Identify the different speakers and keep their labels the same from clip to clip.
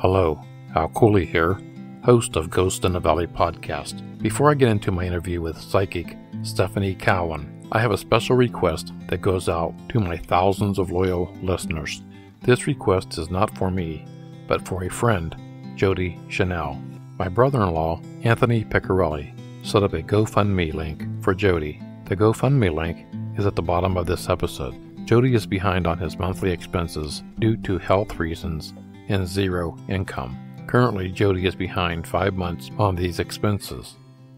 Speaker 1: Hello, Al Cooley here, host of Ghost in the Valley podcast. Before I get into my interview with psychic Stephanie Cowan, I have a special request that goes out to my thousands of loyal listeners. This request is not for me, but for a friend, Jody Chanel. My brother-in-law, Anthony Piccarelli, set up a GoFundMe link for Jody. The GoFundMe link is at the bottom of this episode. Jody is behind on his monthly expenses due to health reasons and zero income. Currently, Jody is behind 5 months on these expenses.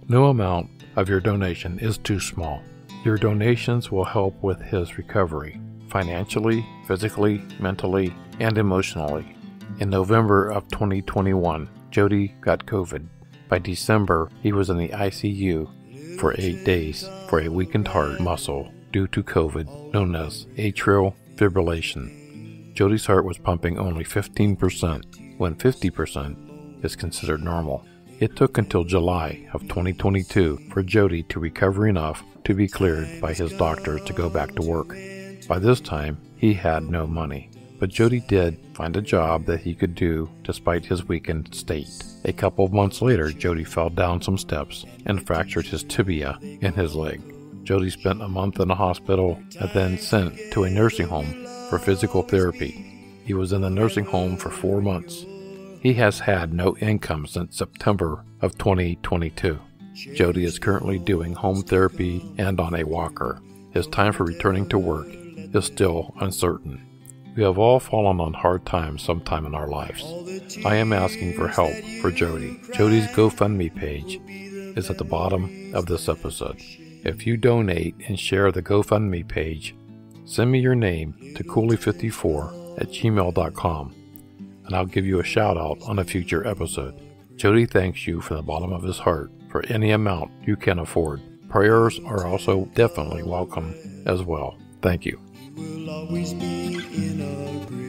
Speaker 1: No amount of your donation is too small. Your donations will help with his recovery, financially, physically, mentally, and emotionally. In November of 2021, Jody got COVID. By December, he was in the ICU for 8 days for a weakened heart muscle due to COVID, known as atrial fibrillation. Jody's heart was pumping only 15%, when 50% is considered normal. It took until July of 2022 for Jody to recover enough to be cleared by his doctors to go back to work. By this time, he had no money, but Jody did find a job that he could do despite his weakened state. A couple of months later, Jody fell down some steps and fractured his tibia in his leg. Jody spent a month in a hospital and then sent to a nursing home for physical therapy. He was in the nursing home for 4 months. He has had no income since September of 2022. Jody is currently doing home therapy and on a walker. His time for returning to work is still uncertain. We have all fallen on hard times sometime in our lives. I am asking for help for Jody. Jody's GoFundMe page is at the bottom of this episode. If you donate and share the GoFundMe page, send me your name to cooley54@gmail.com, and I'll give you a shout out on a future episode. Jody thanks you from the bottom of his heart for any amount you can afford. Prayers are also definitely welcome as well. Thank you.
Speaker 2: Will always be in our graves.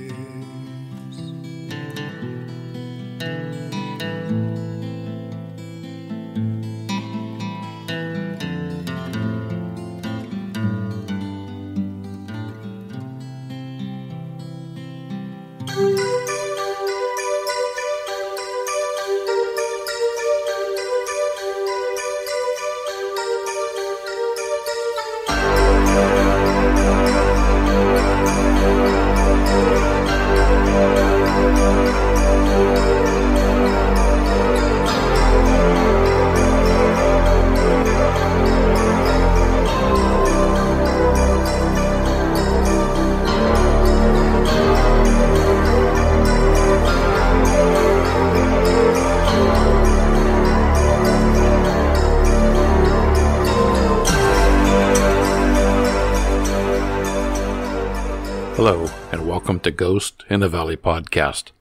Speaker 1: Hello, and welcome to Ghost in the Valley podcast.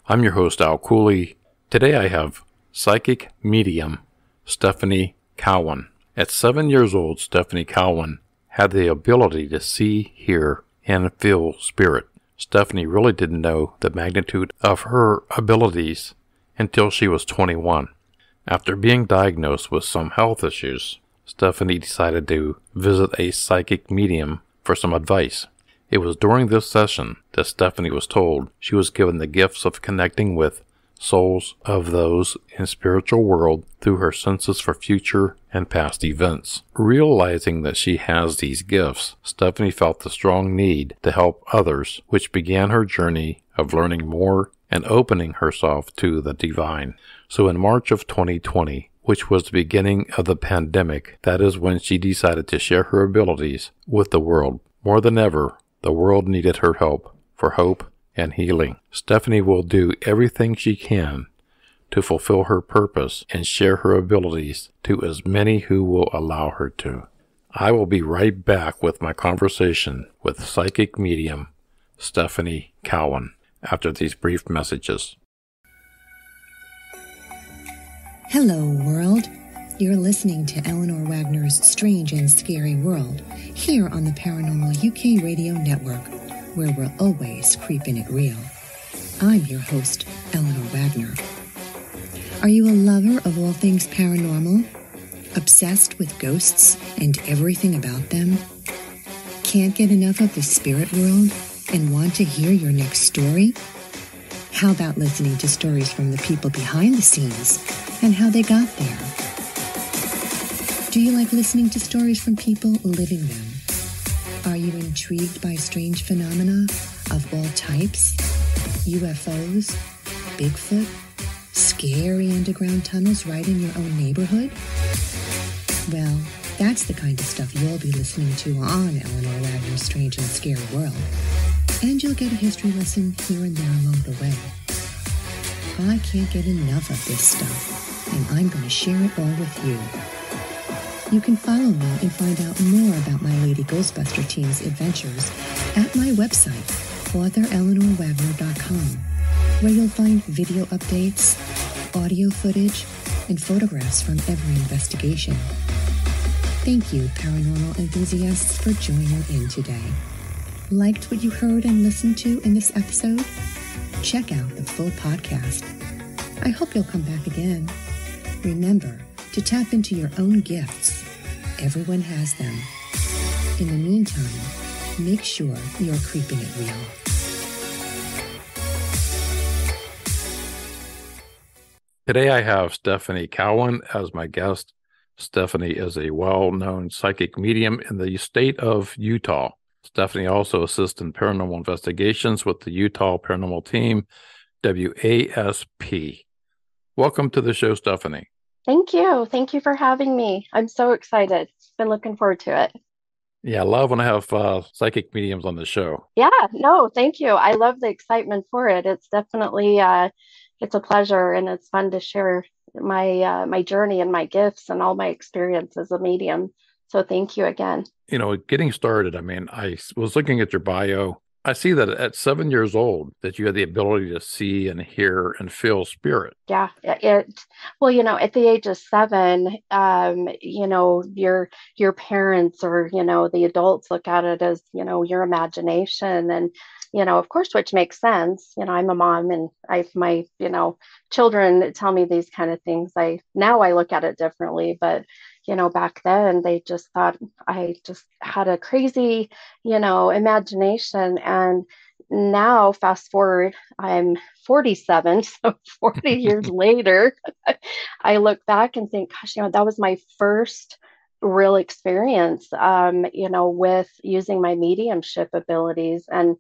Speaker 1: I'm your host, Al Cooley. Today I have psychic medium Stephanie Cowan. At 7 years old, Stephanie Cowan had the ability to see, hear, and feel spirit. Stephanie really didn't know the magnitude of her abilities until she was 21. After being diagnosed with some health issues, Stephanie decided to visit a psychic medium for some advice. It was during this session that Stephanie was told she was given the gifts of connecting with souls of those in spiritual world through her senses for future and past events. Realizing that she has these gifts, Stephanie felt the strong need to help others, which began her journey of learning more and opening herself to the divine. So in March of 2020, which was the beginning of the pandemic, that is when she decided to share her abilities with the world. More than ever, the world needed her help for hope and healing. Stephanie will do everything she can to fulfill her purpose and share her abilities to as many who will allow her to. I will be right back with my conversation with psychic medium Stephanie Cowan after these brief messages.
Speaker 3: Hello, world. You're listening to Eleanor Wagner's Strange and Scary World, here on the Paranormal UK Radio Network, where we're always creeping it real. I'm your host, Eleanor Wagner. Are you a lover of all things paranormal? Obsessed with ghosts and everything about them? Can't get enough of the spirit world and want to hear your next story? How about listening to stories from the people behind the scenes and how they got there? Do you like listening to stories from people living them? Are you intrigued by strange phenomena of all types? UFOs, Bigfoot, scary underground tunnels right in your own neighborhood? Well, that's the kind of stuff you'll be listening to on Eleanor Wagner's Strange and Scary World. And you'll get a history lesson here and there along the way. I can't get enough of this stuff, and I'm going to share it all with you. You can follow me and find out more about my Lady Ghostbuster team's adventures at my website, authoreleanorwagner.com, where you'll find video updates, audio footage, and photographs from every investigation. Thank you, paranormal enthusiasts, for joining in today. Liked what you heard and listened to in this episode? Check out the full podcast. I hope you'll come back again. Remember to tap into your own gifts. Everyone has them. In the meantime, make sure you're keeping it real.
Speaker 1: Today I have Stephanie Cowan as my guest. Stephanie is a well-known psychic medium in the state of Utah. Stephanie also assists in paranormal investigations with the Utah Paranormal Team, WASP. Welcome to the show, Stephanie.
Speaker 4: Thank you. Thank you for having me. I'm so excited. Been looking forward to it.
Speaker 1: Yeah, I love when I have psychic mediums on the show.
Speaker 4: Yeah, no, thank you. I love the excitement for it. It's definitely it's a pleasure, and it's fun to share my journey and my gifts and all my experience as a medium. So thank you again.
Speaker 1: You know, getting started, I mean, I was looking at your bio. I see that at 7 years old that you had the ability to see and hear and feel spirit.
Speaker 4: Yeah, well, at the age of 7, your parents or, the adults look at it as, your imagination and, of course, which makes sense. I'm a mom and my children tell me these kind of things. Now I look at it differently, but back then they just thought I just had a crazy, imagination. And now fast forward, I'm 47, so 40 years later, I look back and think, gosh, that was my first real experience, with using my mediumship abilities. And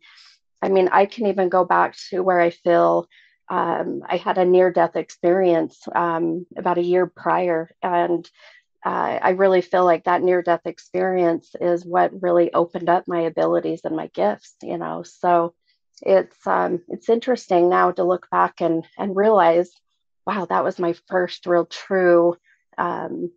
Speaker 4: I mean, I can even go back to where I feel I had a near-death experience about a year prior. And I really feel like that near-death experience is what really opened up my abilities and my gifts, So it's interesting now to look back and realize, wow, that was my first real true, vision,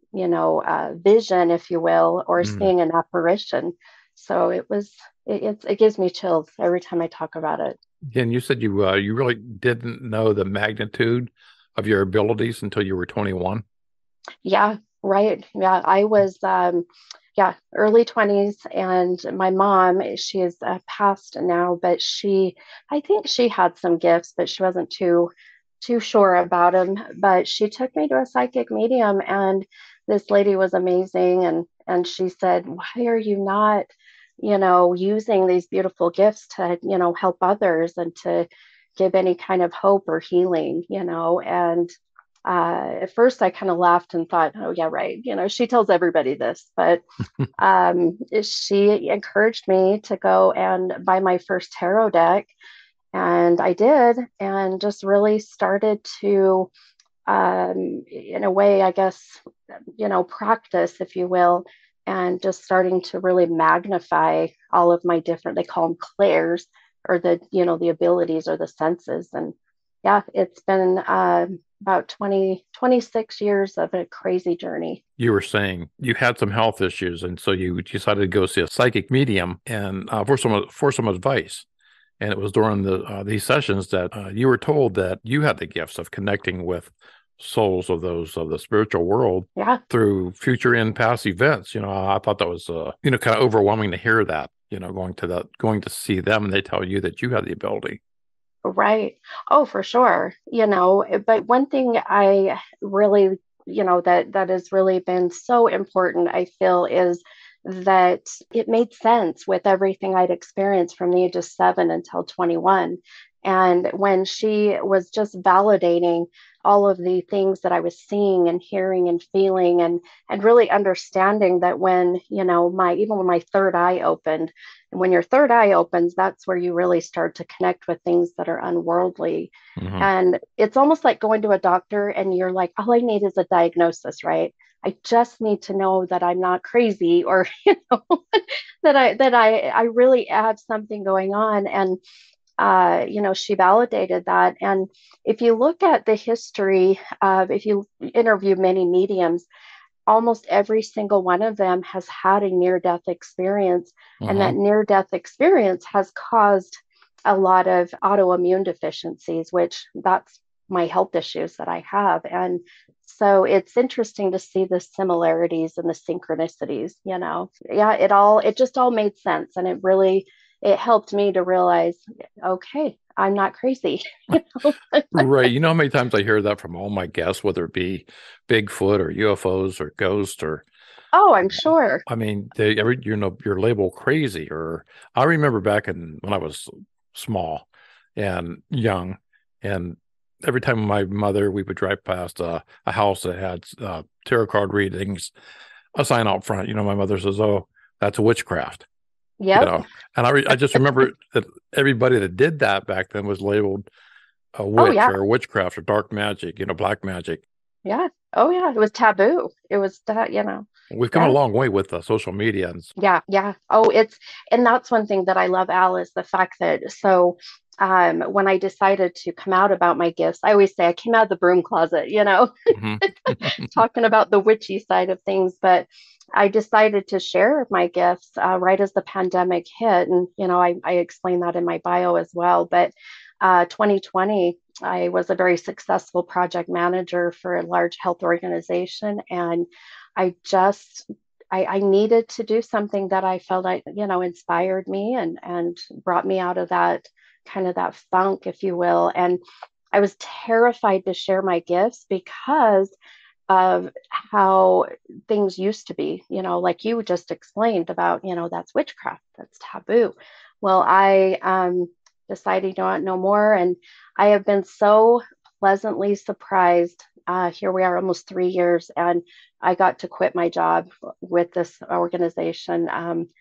Speaker 4: if you will, or seeing an apparition. So it gives me chills every time I talk about it.
Speaker 1: And you said you really didn't know the magnitude of your abilities until you were 21.
Speaker 4: Yeah. Right. Yeah, I was, early 20s, and my mom, she is passed now, but I think she had some gifts, but she wasn't too sure about them. But she took me to a psychic medium, and this lady was amazing. And she said, why are you not, using these beautiful gifts to, help others and to give any kind of hope or healing, and at first I kind of laughed and thought, oh yeah, right. She tells everybody this, but she encouraged me to go and buy my first tarot deck. And I did, and just really started to, in a way, I guess, practice, if you will, and just starting to really magnify all of my different, they call them clairs, or the abilities or the senses. And yeah, it's been about 26 years of a crazy journey.
Speaker 1: You were saying you had some health issues, and so you decided to go see a psychic medium and for some advice. And it was during these sessions that you were told that you had the gifts of connecting with souls of those of the spiritual world through future and past events. I thought that was kind of overwhelming to hear that. Going to see them, and they tell you that you had the ability.
Speaker 4: Right. Oh, for sure. But one thing I really, that has really been so important, I feel, is that it made sense with everything I'd experienced from the age of 7 until 21. And when she was just validating all of the things that I was seeing and hearing and feeling, and really understanding that when, even when my third eye opened, and when your third eye opens, that's where you really start to connect with things that are unworldly.
Speaker 1: Mm-hmm.
Speaker 4: And it's almost like going to a doctor and you're like, all I need is a diagnosis, right? I just need to know that I'm not crazy, or that I really have something going on. And she validated that. And if you look at the history of, if you interview many mediums, almost every single one of them has had a near-death experience.
Speaker 1: Mm-hmm.
Speaker 4: And that near-death experience has caused a lot of autoimmune deficiencies, which that's my health issues that I have. And so it's interesting to see the similarities and the synchronicities, Yeah, it just all made sense. And it helped me to realize, okay, I'm not crazy.
Speaker 1: Right. You know how many times I hear that from all my guests, whether it be Bigfoot or UFOs or ghosts or.
Speaker 4: Oh, I'm sure.
Speaker 1: I mean, you're labeled crazy. Or I remember back when I was small and young, and every time we would drive past a house that had tarot card readings, a sign out front, my mother says, "Oh, that's a witchcraft."
Speaker 4: Yep.
Speaker 1: And I just remember that everybody that did that back then was labeled a witch or witchcraft or dark magic, black magic.
Speaker 4: Yeah. Oh, yeah. It was taboo. It was that,
Speaker 1: We've come a long way with social media.
Speaker 4: Yeah. Yeah. Oh, and that's one thing that I love, Al, is the fact that, when I decided to come out about my gifts, I always say I came out of the broom closet,
Speaker 1: Mm-hmm.
Speaker 4: talking about the witchy side of things. But I decided to share my gifts right as the pandemic hit. And, I explained that in my bio as well. But 2020, I was a very successful project manager for a large health organization. And I needed to do something that I felt inspired me and brought me out of that kind of that funk, if you will. And I was terrified to share my gifts because of how things used to be, like you just explained about, that's witchcraft, that's taboo. Well, I decided no more. And I have been so pleasantly surprised. Here we are almost 3 years, and I got to quit my job with this organization.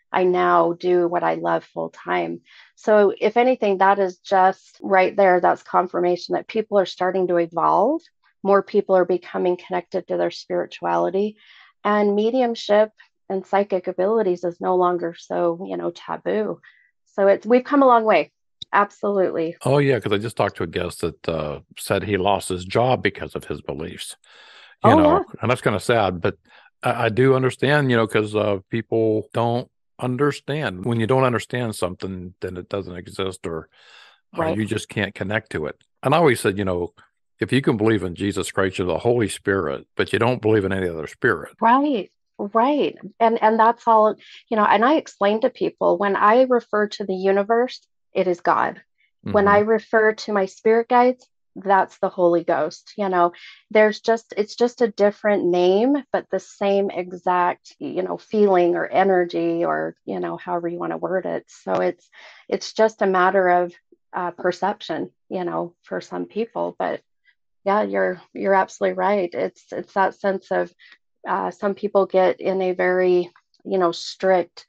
Speaker 4: I now do what I love full time. So if anything, that is just right there. That's confirmation that people are starting to evolve. More people are becoming connected to their spirituality, and mediumship and psychic abilities is no longer so, taboo. So we've come a long way. Absolutely.
Speaker 1: Oh, yeah, because I just talked to a guest that said he lost his job because of his beliefs,
Speaker 4: Yeah.
Speaker 1: And that's kind of sad. But I do understand, because people don't understand. When you don't understand something, then it doesn't exist, or
Speaker 4: Right.
Speaker 1: you just can't connect to it. And I always said, if you can believe in Jesus Christ, you're the Holy Spirit, but you don't believe in any other spirit.
Speaker 4: Right. Right. And that's all, and I explain to people, when I refer to the universe, it is God.
Speaker 1: Mm-hmm.
Speaker 4: When I refer to my spirit guides, that's the Holy Ghost. It's just a different name, but the same exact, feeling or energy, or, however you want to word it. So it's just a matter of perception, for some people. But yeah, you're absolutely right. It's that sense of some people get in a very, strict,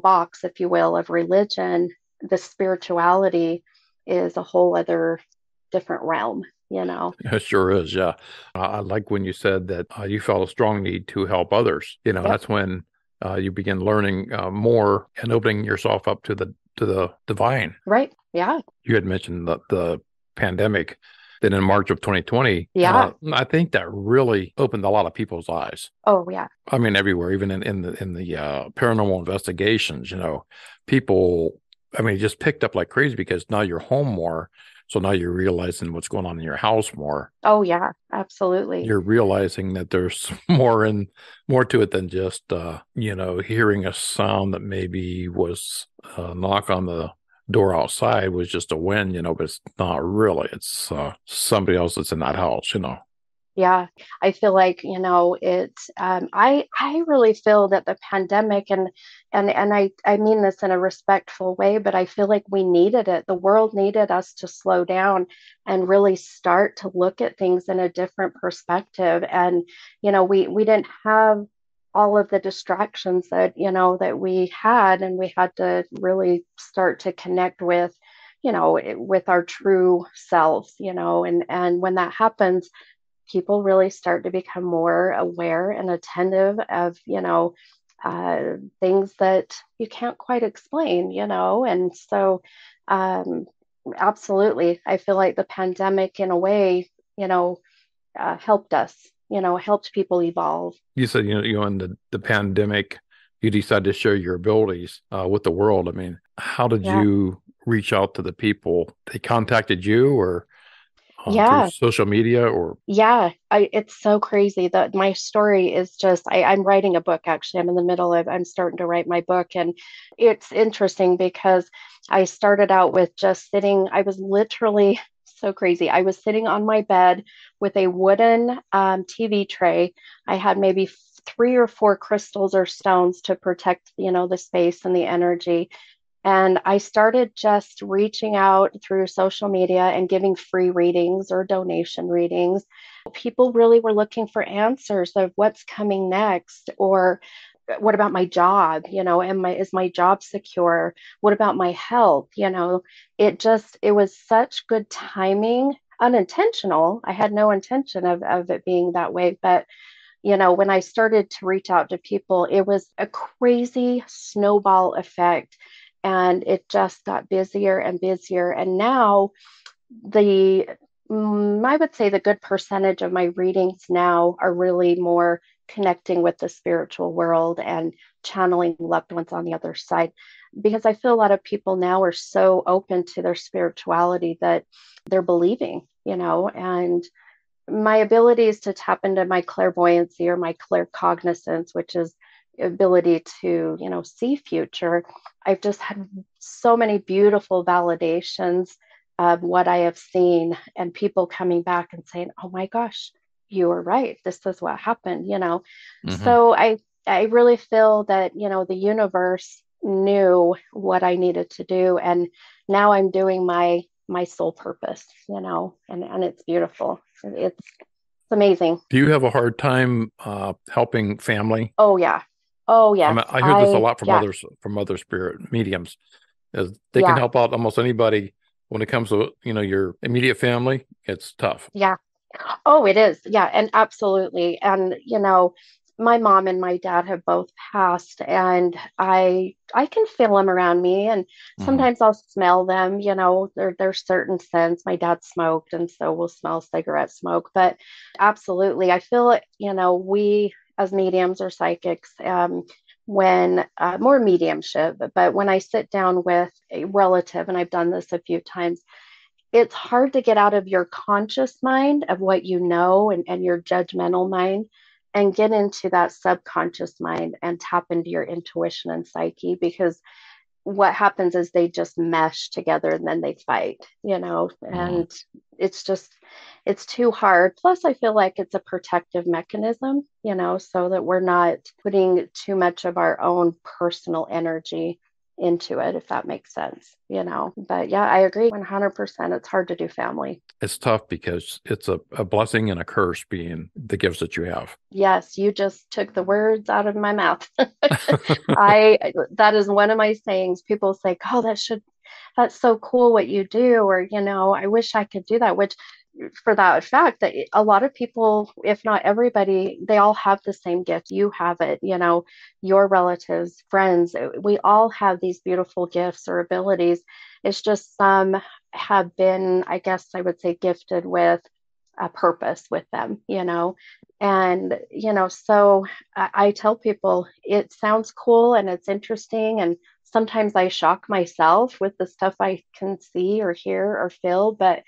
Speaker 4: box, if you will, of religion. The spirituality is a whole other different realm,
Speaker 1: It sure is. Yeah. I like when you said that you felt a strong need to help others.
Speaker 4: Yep.
Speaker 1: That's when you begin learning more and opening yourself up to the divine.
Speaker 4: Right. Yeah.
Speaker 1: You had mentioned the pandemic. Then in March of 2020,
Speaker 4: yeah,
Speaker 1: I think that really opened a lot of people's eyes.
Speaker 4: Oh, yeah.
Speaker 1: I mean, everywhere, even in the paranormal investigations, people, just picked up like crazy, because now you're home more. So now you're realizing what's going on in your house more.
Speaker 4: Oh, yeah, absolutely.
Speaker 1: You're realizing that there's more to it than just, hearing a sound that maybe was a knock on the door outside was just a wind, but it's not really. It's somebody else that's in that house,
Speaker 4: Yeah, I feel like, I really feel that the pandemic and I mean this in a respectful way, but I feel like we needed it. The world needed us to slow down and really start to look at things in a different perspective. And, we didn't have all of the distractions that we had, and we had to really start to connect with our true selves, and when that happens, people really start to become more aware and attentive of, things that you can't quite explain, and so um, absolutely, I feel like the pandemic, in a way, helped us, helped people evolve.
Speaker 1: You said, in the pandemic, you decided to share your abilities with the world. I mean, how did
Speaker 4: Yeah.
Speaker 1: you reach out to the people? They contacted you, or through
Speaker 4: Yeah.
Speaker 1: social media, or?
Speaker 4: Yeah, it's so crazy that my story is just, I'm writing a book actually. I'm in the middle of, I'm starting to write my book. And it's interesting because I started out with just sitting, I was literally so crazy. I was sitting on my bed with a wooden TV tray. I had maybe three or four crystals or stones to protect, the space and the energy. And I started just reaching out through social media and giving free readings or donation readings. People really were looking for answers of what's coming next, or what about my job? Is my job secure? What about my health? It was such good timing, unintentional. I had no intention of it being that way. But when I started to reach out to people, it was a crazy snowball effect. And it just got busier and busier. And now the I would say the good percentage of my readings now are really more connecting with the spiritual world and channeling loved ones on the other side. Because I feel a lot of people now are so open to their spirituality that they're believing, and my abilities to tap into my clairvoyancy or my claircognizance, which is ability to, see future. I've just had so many beautiful validations of what I have seen, and people coming back and saying, "Oh my gosh, you were right. This is what happened."
Speaker 1: Mm-hmm.
Speaker 4: So I really feel that, the universe knew what I needed to do, and now I'm doing my sole purpose, and it's beautiful. It's amazing.
Speaker 1: Do you have a hard time helping family?
Speaker 4: Oh yeah. Oh
Speaker 1: I
Speaker 4: yes.
Speaker 1: mean, I hear this a lot
Speaker 4: Yeah.
Speaker 1: from other spirit mediums, is they can
Speaker 4: Yeah.
Speaker 1: help out almost anybody. When it comes to, your immediate family, it's tough.
Speaker 4: Yeah. Oh, it is. Yeah, and absolutely. And my mom and my dad have both passed, and I can feel them around me, and
Speaker 1: Mm-hmm.
Speaker 4: sometimes I'll smell them, there's certain scents. My dad smoked, and so we'll smell cigarette smoke. But absolutely, I feel it, we as mediums or psychics, when more mediumship, but when I sit down with a relative, and I've done this a few times, it's hard to get out of your conscious mind of what you know, and your judgmental mind, and get into that subconscious mind and tap into your intuition and psyche, because what happens is they just mesh together and then they fight,
Speaker 1: Mm-hmm.
Speaker 4: and it's too hard. Plus, I feel like it's a protective mechanism, so that we're not putting too much of our own personal energy into it, if that makes sense. But yeah, I agree 100%. It's hard to do family.
Speaker 1: It's tough because it's a blessing and a curse being the gifts that you have.
Speaker 4: Yes, you just took the words out of my mouth. I That is one of my sayings. People say, "Oh, that's so cool what you do," or, "I wish I could do that," which, for that fact, that a lot of people, if not everybody, they all have the same gift. You have it, your relatives, friends, we all have these beautiful gifts or abilities. It's just some have been, I guess I would say, gifted with a purpose with them, and, so I tell people it sounds cool and it's interesting. And sometimes I shock myself with the stuff I can see or hear or feel. But at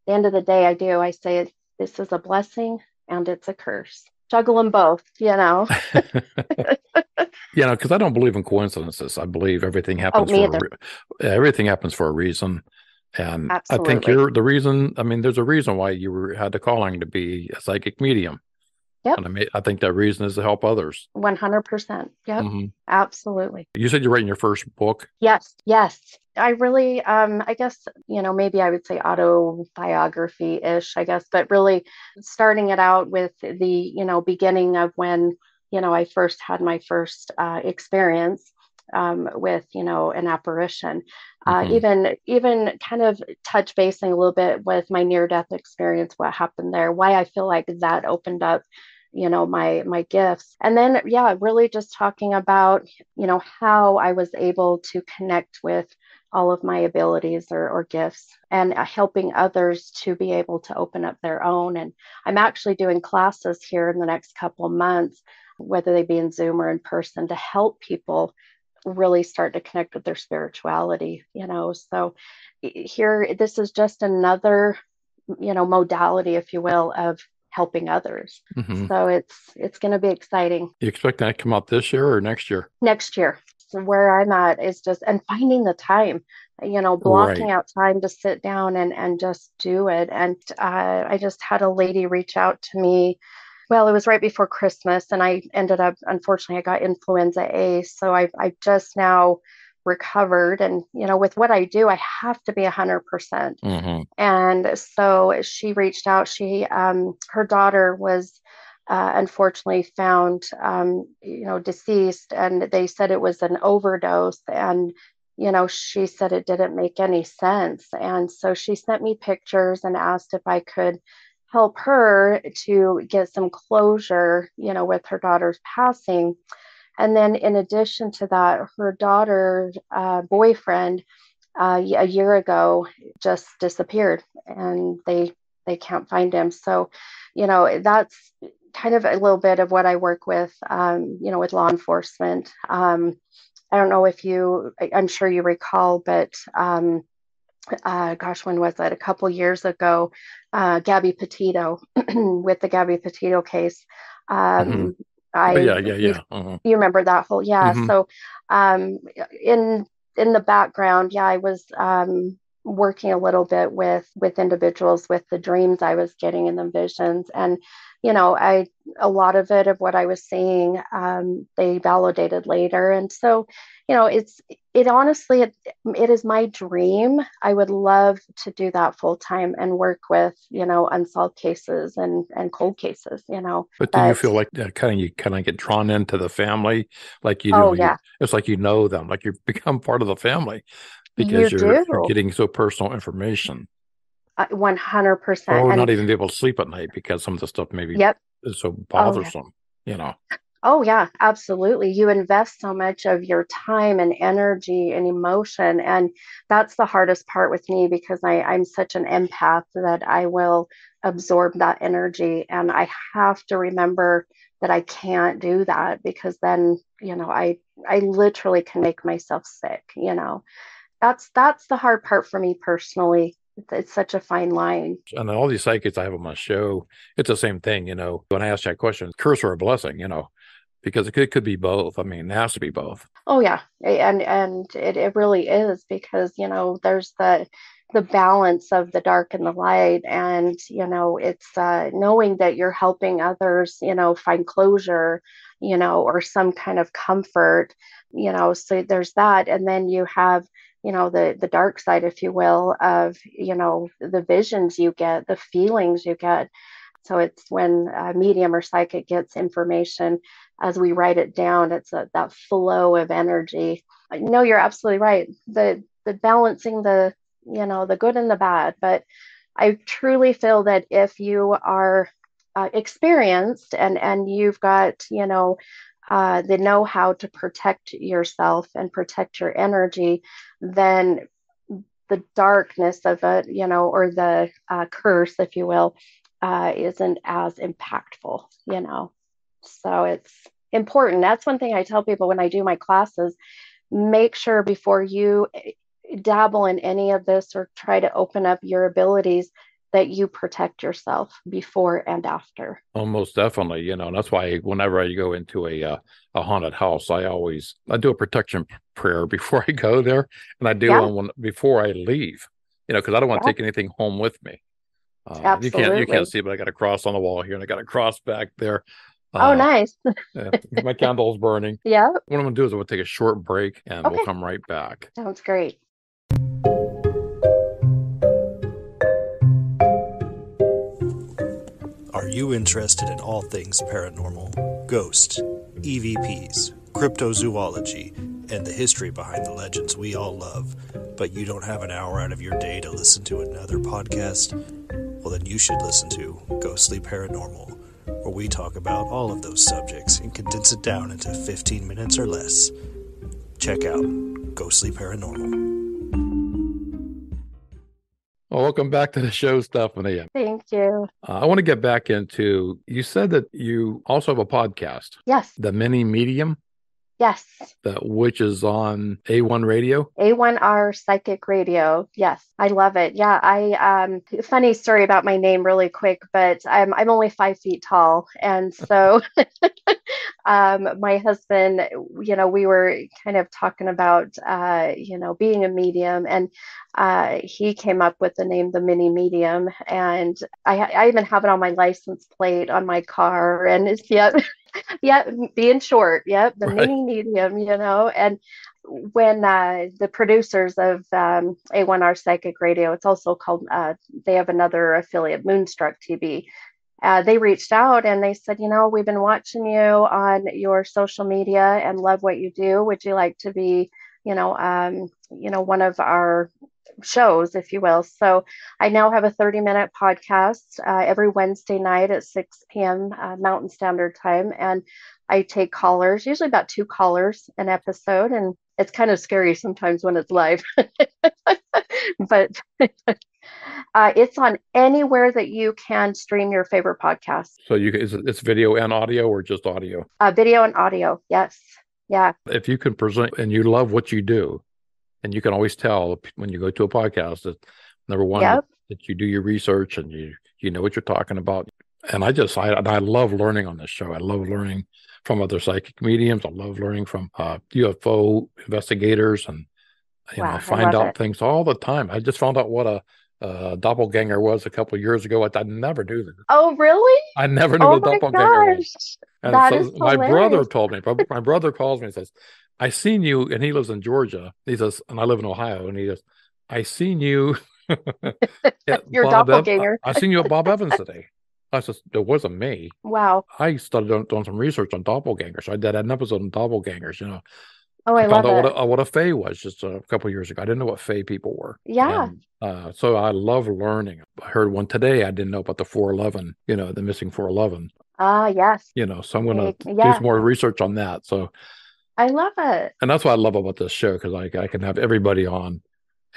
Speaker 4: the end of the day, I say this is a blessing and it's a curse. Juggle them both.
Speaker 1: Because I don't believe in coincidences. I believe everything
Speaker 4: Oh,
Speaker 1: happens
Speaker 4: me either.
Speaker 1: everything happens for a reason. And I think
Speaker 4: Absolutely.
Speaker 1: you're the reason. I mean, there's a reason why had the calling to be a psychic medium.
Speaker 4: Yep.
Speaker 1: And I think that reason is to help others.
Speaker 4: 100%. Yep.
Speaker 1: Hmm.
Speaker 4: Absolutely.
Speaker 1: You said you're writing your first book.
Speaker 4: Yes. Yes. I really, I guess, maybe I would say autobiography-ish, I guess, but really starting it out with the, beginning of when, I first had my first experience with, an apparition.
Speaker 1: Hmm.
Speaker 4: Even kind of touch basing a little bit with my near-death experience, what happened there, why I feel like that opened up my gifts. And then really just talking about how I was able to connect with all of my abilities or gifts, and helping others to be able to open up their own. And I'm actually doing classes here in the next couple of months, whether they be in Zoom or in person, to help people really start to connect with their spirituality. So here, this is just another modality, if you will, of helping others.
Speaker 1: Hmm.
Speaker 4: So it's going to be exciting.
Speaker 1: You expect that to come out this year or next year?
Speaker 4: Next year. So where I'm at is just, and finding the time, blocking
Speaker 1: Right.
Speaker 4: out time to sit down and just do it. And I just had a lady reach out to me. Well, it was right before Christmas, and I ended up, unfortunately, I got influenza A. So I just now recovered. And, with what I do, I have to be 100%.
Speaker 1: Hmm.
Speaker 4: And so she reached out. Her daughter was unfortunately found, deceased, and they said it was an overdose. And, she said it didn't make any sense. And so she sent me pictures and asked if I could help her to get some closure, with her daughter's passing. And then in addition to that, her daughter's boyfriend a year ago just disappeared, and they can't find him. So, that's kind of a little bit of what I work with, with law enforcement. I don't know if I'm sure you recall, but gosh, when was that? A couple years ago, Gabby Petito, with the Gabby Petito case.
Speaker 1: Hmm.
Speaker 4: Um,
Speaker 1: Oh,
Speaker 4: I
Speaker 1: yeah, yeah,
Speaker 4: you,
Speaker 1: yeah. Hmm.
Speaker 4: you remember that whole, yeah.
Speaker 1: Hmm.
Speaker 4: So in in the background, I was working a little bit with individuals with the dreams I was getting and the visions. And I a lot of it of what I was seeing, they validated later. And so it honestly, it is my dream. I would love to do that full time and work with unsolved cases and cold cases.
Speaker 1: But do you
Speaker 4: But
Speaker 1: feel like that you kind of get drawn into the family, like
Speaker 4: oh yeah,
Speaker 1: it's like you know them, like you become part of the family
Speaker 4: you
Speaker 1: because you're
Speaker 4: do.
Speaker 1: getting so personal information,
Speaker 4: 100%.
Speaker 1: or
Speaker 4: And
Speaker 1: not even be able to sleep at night because some of the stuff maybe
Speaker 4: yep.
Speaker 1: is so
Speaker 4: Oh yeah.
Speaker 1: bothersome, you know.
Speaker 4: Oh, yeah, absolutely. You invest so much of your time and energy and emotion. And that's the hardest part with me, because I'm such an empath that I will absorb that energy. And I have to remember that I can't do that, because then, I literally can make myself sick. That's the hard part for me personally. It's such a fine line.
Speaker 1: And all these psychics I have on my show, it's the same thing, When I ask that question, curse or a blessing, because it could be both. I mean, it has to be both.
Speaker 4: Oh yeah, and it really is, because there's the balance of the dark and the light. And it's knowing that you're helping others find closure, or some kind of comfort. So there's that. And then you have the dark side, if you will, of the visions you get, the feelings you get. So it's when a medium or psychic gets information, as we write it down, it's that flow of energy. No, you're absolutely right. The balancing the good and the bad. But I truly feel that if you are experienced, and you've got the know-how to protect yourself and protect your energy, then the darkness of it, or the curse, if you will, isn't as impactful. So it's important. That's one thing I tell people when I do my classes: make sure before you dabble in any of this or try to open up your abilities, that you protect yourself before and after.
Speaker 1: Almost definitely, and that's why whenever I go into a haunted house, I do a protection prayer before I go there, and I do
Speaker 4: Yeah.
Speaker 1: one before I leave. because I don't want to
Speaker 4: Yeah,
Speaker 1: take anything home with me. You can't
Speaker 4: absolutely.
Speaker 1: see, but I got a cross on the wall here, and I got a cross back there.
Speaker 4: Oh,
Speaker 1: Uh,
Speaker 4: nice.
Speaker 1: my candle's burning.
Speaker 4: Yeah.
Speaker 1: What I'm going to do is we'll take a short break, and we'll
Speaker 4: Okay.
Speaker 1: come right back.
Speaker 4: Sounds great.
Speaker 2: Are you interested in all things paranormal, ghosts, EVPs, cryptozoology, and the history behind the legends we all love, but you don't have an hour out of your day to listen to another podcast? Well, then you should listen to Ghostly Paranormal, where we talk about all of those subjects and condense it down into 15 minutes or less. Check out Ghostly Paranormal.
Speaker 1: Well, welcome back to the show, Stephanie.
Speaker 4: Thank you.
Speaker 1: I want to get back into, you said that you also have a podcast,
Speaker 4: Yes.
Speaker 1: The Mini Medium,
Speaker 4: Yes.
Speaker 1: which is on A1 Radio.
Speaker 4: A1R Psychic Radio. Yes, I love it. Yeah, funny story about my name really quick, but I'm only 5 feet tall. And so my husband, we were kind of talking about being a medium, and he came up with the name The Mini Medium, and I even have it on my license plate on my car, and it's yeah, being short. Yep, the
Speaker 1: Right.
Speaker 4: mini medium, and when the producers of A1R Psychic Radio, it's also called, they have another affiliate, Moonstruck TV. They reached out and they said, we've been watching you on your social media and love what you do. Would you like to be, one of our shows, if you will? So I now have a 30-minute podcast every Wednesday night at 6 p.m. Mountain Standard Time. And I take callers, usually about 2 callers an episode. And it's kind of scary sometimes when it's live. But it's on anywhere that you can stream your favorite podcast.
Speaker 1: So it's video and audio, or just audio?
Speaker 4: Video and audio. Yes. Yeah.
Speaker 1: If you can present and you love what you do, and you can always tell when you go to a podcast that, number one,
Speaker 4: Yep.
Speaker 1: that you do your research and you know what you're talking about. And I love learning on this show. I love learning from other psychic mediums. I love learning from UFO investigators, and
Speaker 4: Wow,
Speaker 1: I find
Speaker 4: love
Speaker 1: out
Speaker 4: it.
Speaker 1: things all the time. I just found out what a doppelganger was a couple of years ago. I never knew that.
Speaker 4: Oh, really?
Speaker 1: I never knew
Speaker 4: Oh
Speaker 1: what a
Speaker 4: my
Speaker 1: doppelganger was.
Speaker 4: gosh.
Speaker 1: And
Speaker 4: That
Speaker 1: so
Speaker 4: is
Speaker 1: my brother
Speaker 4: hilarious.
Speaker 1: told me. My brother calls me and says, "I seen you," and he lives in Georgia. He says, and I live in Ohio, and he goes, "I seen you at
Speaker 4: Your
Speaker 1: Bob.
Speaker 4: doppelganger.
Speaker 1: I seen you at Bob Evans today." I said, "It wasn't me."
Speaker 4: Wow.
Speaker 1: I started doing some research on doppelgangers. I did an episode on doppelgangers.
Speaker 4: Oh,
Speaker 1: I
Speaker 4: I
Speaker 1: found
Speaker 4: love
Speaker 1: out
Speaker 4: it.
Speaker 1: what a fae was just a couple of years ago. I didn't know what fae people were.
Speaker 4: Yeah.
Speaker 1: And so I love learning. I heard one today. I didn't know about the 411. The missing 411.
Speaker 4: Yes.
Speaker 1: So I'm going to do
Speaker 4: Yeah.
Speaker 1: some more research on that. So.
Speaker 4: I love it.
Speaker 1: And that's what I love about this show, because I can have everybody on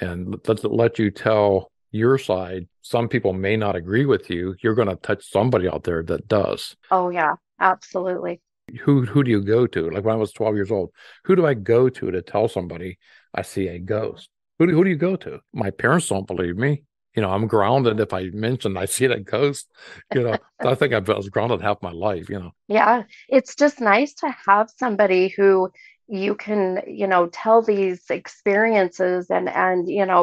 Speaker 1: and let you tell your side. Some people may not agree with you. You're going to touch somebody out there that does.
Speaker 4: Oh, yeah. Absolutely.
Speaker 1: Who do you go to? Like when I was 12 years old, who do I go to tell somebody I see a ghost? Who do you go to? My parents don't believe me. I'm grounded if I mention I see a ghost. I think I was grounded half my life.
Speaker 4: Yeah. It's just nice to have somebody who you can, tell these experiences and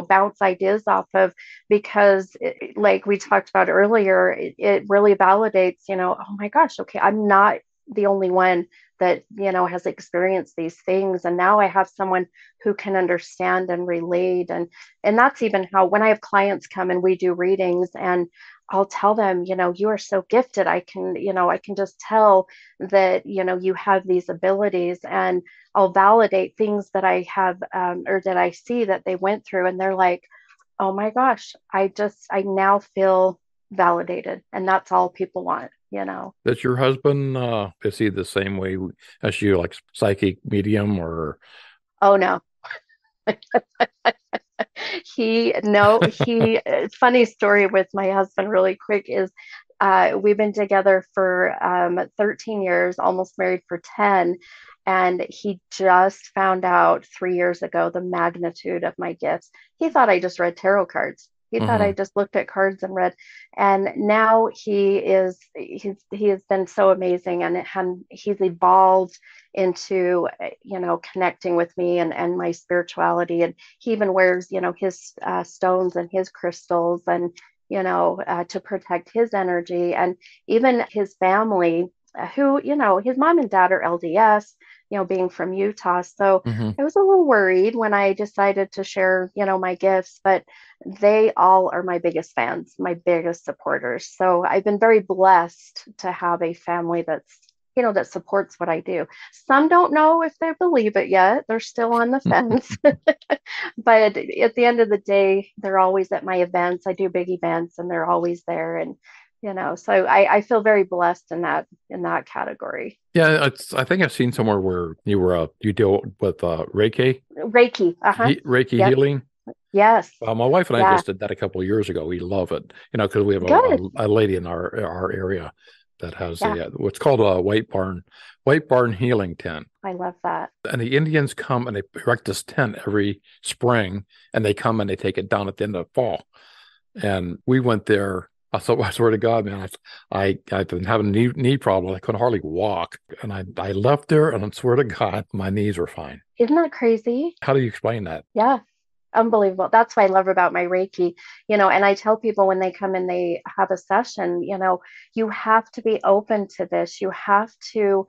Speaker 4: bounce ideas off of, because like we talked about earlier, it really validates, oh my gosh, okay, I'm not the only one that has experienced these things, and now I have someone who can understand and relate. And that's even how, when I have clients come and we do readings, and I'll tell them, you are so gifted. I can just tell that you have these abilities, and I'll validate things that I have, or that I see that they went through, and they're like, oh my gosh, I now feel validated. And that's all people want.
Speaker 1: Does your husband, is he the same way as you, like psychic medium, or?
Speaker 4: Oh, no. Funny story with my husband really quick is, we've been together for 13 years, almost married for 10. And he just found out 3 years ago the magnitude of my gifts. He thought I just read tarot cards. He thought I just looked at cards and read. And now he's has been so amazing, and he's evolved into, connecting with me and my spirituality. And he even wears, his stones and his crystals, and, to protect his energy. And even his family, who, his mom and dad are LDS, being from Utah. So I was a little worried when I decided to share, my gifts, but they all are my biggest fans, my biggest supporters. So I've been very blessed to have a family that's, that supports what I do. Some don't know if they believe it yet. They're still on the fence. But at the end of the day, they're always at my events. I do big events, and they're always there. And so I feel very blessed in that category.
Speaker 1: Yeah, I think I've seen somewhere where you deal with Reiki.
Speaker 4: Reiki,
Speaker 1: Reiki
Speaker 4: yep.
Speaker 1: Healing.
Speaker 4: Yes.
Speaker 1: My wife and I just did that a couple of years ago. We love it, because we have a lady in our area that has what's called a white barn healing tent.
Speaker 4: I love that.
Speaker 1: And the Indians come and they erect this tent every spring, and they come and they take it down at the end of fall. And we went there. I swear to God, man, I've been having a knee problem. I couldn't hardly walk. And I left there, and I swear to God, my knees were fine.
Speaker 4: Isn't that crazy?
Speaker 1: How do you explain that?
Speaker 4: Yeah, unbelievable. That's what I love about my Reiki, and I tell people when they come and they have a session, you have to be open to this. You have to,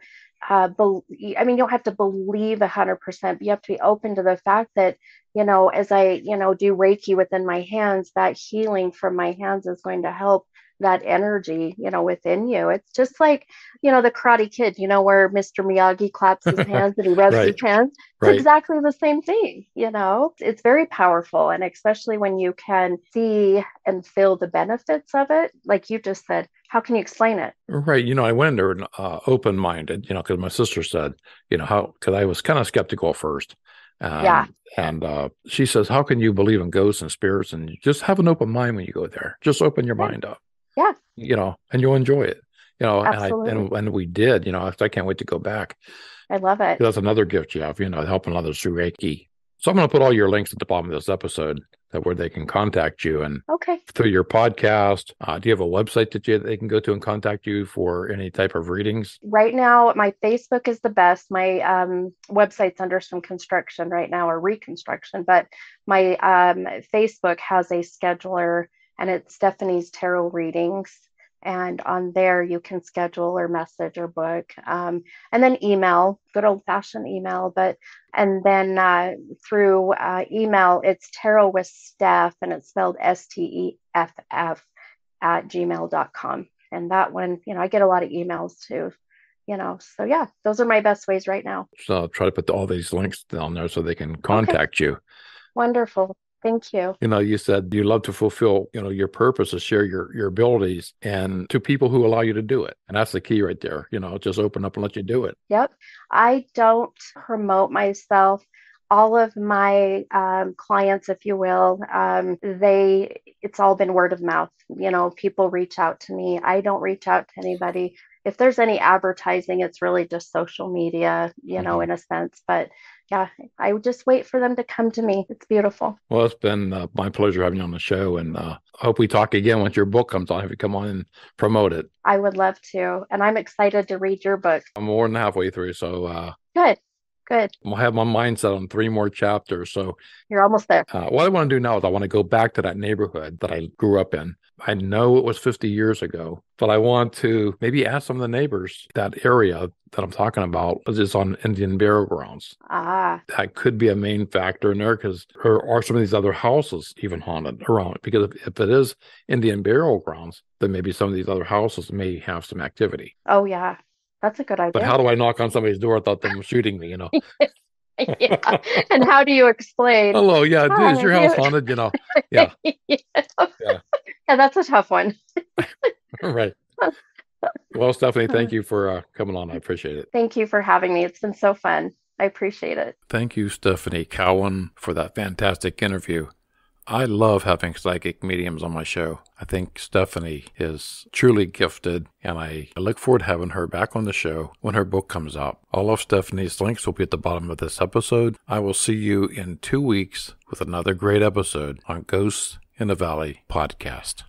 Speaker 4: you don't have to believe 100%, but you have to be open to the fact that, as I, do Reiki within my hands, that healing from my hands is going to help that energy, within you. It's just like, the Karate Kid, where Mr. Miyagi claps his hands and he rubs his hands. It's exactly the same thing, It's very powerful. And especially when you can see and feel the benefits of it, like you just said, how can you explain it?
Speaker 1: Right. I went there open-minded, because my sister said, because I was kind of skeptical at first. And she says, how can you believe in ghosts and spirits? And you just have an open mind when you go there. Just open your mind up.
Speaker 4: Yeah.
Speaker 1: And you'll enjoy it.
Speaker 4: Absolutely.
Speaker 1: And we did, I can't wait to go back.
Speaker 4: I love it.
Speaker 1: That's another gift you have, helping others through Reiki. So I'm going to put all your links at the bottom of this episode where they can contact you and through your podcast. Do you have a website that they can go to and contact you for any type of readings?
Speaker 4: Right now, my Facebook is the best. My website's under some construction right now, or reconstruction, but my Facebook has a scheduler, and it's Stephanie's Tarot Readings. And on there, you can schedule or message or book, and then email, good old fashioned email. And then through email, it's Tarot with Steph, and it's spelled STEFF @gmail.com. And that one, I get a lot of emails too, so yeah, those are my best ways right now.
Speaker 1: So I'll try to put all these links down there so they can contact you.
Speaker 4: Wonderful. Thank you.
Speaker 1: You said you love to fulfill, your purpose to share your abilities and to people who allow you to do it. And that's the key right there. Just open up and let you do it.
Speaker 4: Yep. I don't promote myself. All of my clients, if you will, it's all been word of mouth. People reach out to me. I don't reach out to anybody. If there's any advertising, it's really just social media, in a sense. But yeah, I would just wait for them to come to me. It's beautiful.
Speaker 1: Well, it's been my pleasure having you on the show, and I hope we talk again once your book comes on. If you come on and promote it,
Speaker 4: I would love to, and I'm excited to read your book.
Speaker 1: I'm more than halfway through, so
Speaker 4: Good.
Speaker 1: I'll have my mind set on 3 more chapters. So
Speaker 4: you're almost there.
Speaker 1: What I want to do now is I want to go back to that neighborhood that I grew up in. I know it was 50 years ago, but I want to maybe ask some of the neighbors that area that I'm talking about is on Indian burial grounds. That could be a main factor in there, because are some of these other houses even haunted around it? Because if it is Indian burial grounds, then maybe some of these other houses may have some activity.
Speaker 4: Oh, yeah. That's a good idea.
Speaker 1: But how do I knock on somebody's door without them shooting me,
Speaker 4: Yeah. And how do you explain?
Speaker 1: Hello, yeah, dude, is your house haunted? Yeah.
Speaker 4: Yeah, that's a tough one.
Speaker 1: Right. Well, Stephanie, thank you for coming on. I appreciate it.
Speaker 4: Thank you for having me. It's been so fun. I appreciate it.
Speaker 1: Thank you, Stephanie Cowan, for that fantastic interview. I love having psychic mediums on my show. I think Stephanie is truly gifted, and I look forward to having her back on the show when her book comes out. All of Stephanie's links will be at the bottom of this episode. I will see you in 2 weeks with another great episode on ghosts in the Valley podcast.